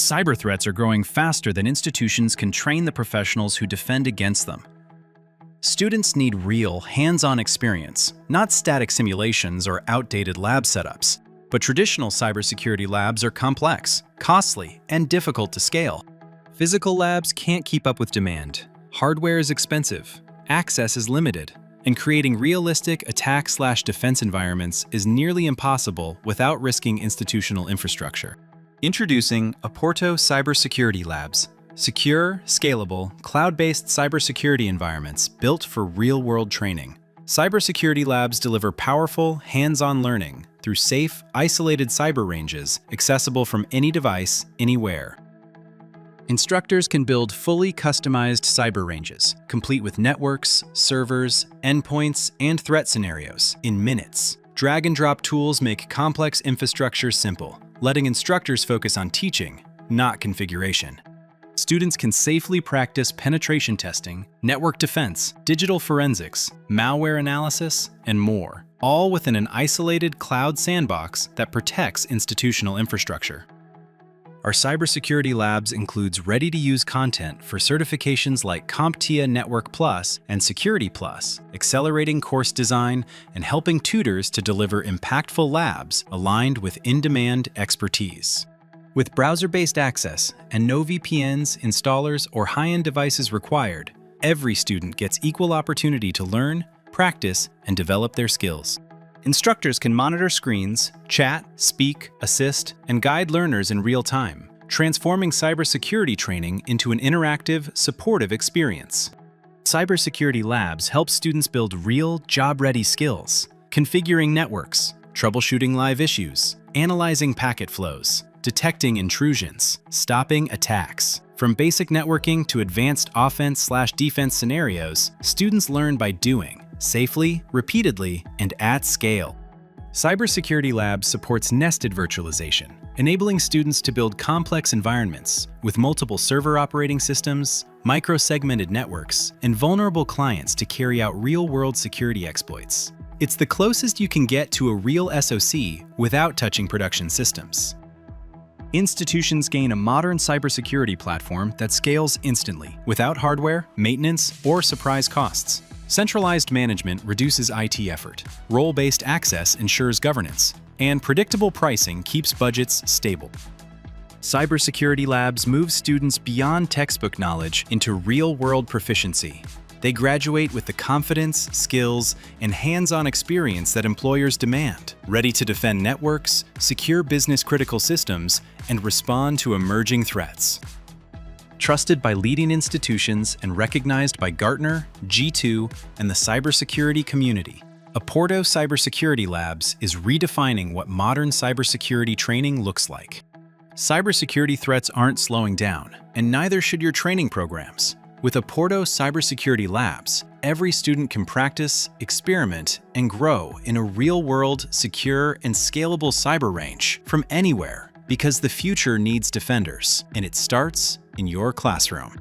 Cyber threats are growing faster than institutions can train the professionals who defend against them. Students need real, hands-on experience, not static simulations or outdated lab setups. But traditional cybersecurity labs are complex, costly, and difficult to scale. Physical labs can't keep up with demand. Hardware is expensive, access is limited, and creating realistic attack/defense environments is nearly impossible without risking institutional infrastructure. Introducing Apporto Cybersecurity Labs, secure, scalable, cloud-based cybersecurity environments built for real-world training. Cybersecurity labs deliver powerful, hands-on learning through safe, isolated cyber ranges accessible from any device, anywhere. Instructors can build fully customized cyber ranges, complete with networks, servers, endpoints, and threat scenarios, in minutes. Drag-and-drop tools make complex infrastructure simple, letting instructors focus on teaching, not configuration. Students can safely practice penetration testing, network defense, digital forensics, malware analysis, and more, all within an isolated cloud sandbox that protects institutional infrastructure. Our cybersecurity labs includes ready-to-use content for certifications like CompTIA Network Plus and Security Plus, accelerating course design and helping tutors to deliver impactful labs aligned with in-demand expertise. With browser-based access and no VPNs, installers, or high-end devices required, every student gets equal opportunity to learn, practice, and develop their skills. Instructors can monitor screens, chat, speak, assist, and guide learners in real time, transforming cybersecurity training into an interactive, supportive experience. Cybersecurity Labs help students build real, job-ready skills, configuring networks, troubleshooting live issues, analyzing packet flows, detecting intrusions, stopping attacks. From basic networking to advanced offense/defense scenarios, students learn by doing, safely, repeatedly, and at scale. Cybersecurity Labs supports nested virtualization, enabling students to build complex environments with multiple server operating systems, micro-segmented networks, and vulnerable clients to carry out real-world security exploits. It's the closest you can get to a real SOC without touching production systems. Institutions gain a modern cybersecurity platform that scales instantly, without hardware, maintenance, or surprise costs. Centralized management reduces IT effort, role-based access ensures governance, and predictable pricing keeps budgets stable. Cybersecurity Labs move students beyond textbook knowledge into real-world proficiency. They graduate with the confidence, skills, and hands-on experience that employers demand, ready to defend networks, secure business-critical systems, and respond to emerging threats. Trusted by leading institutions and recognized by Gartner, G2, and the cybersecurity community, Apporto Cybersecurity Labs is redefining what modern cybersecurity training looks like. Cybersecurity threats aren't slowing down, and neither should your training programs. With Apporto Cybersecurity Labs, every student can practice, experiment, and grow in a real-world, secure, and scalable cyber range from anywhere, because the future needs defenders, and it starts in your classroom.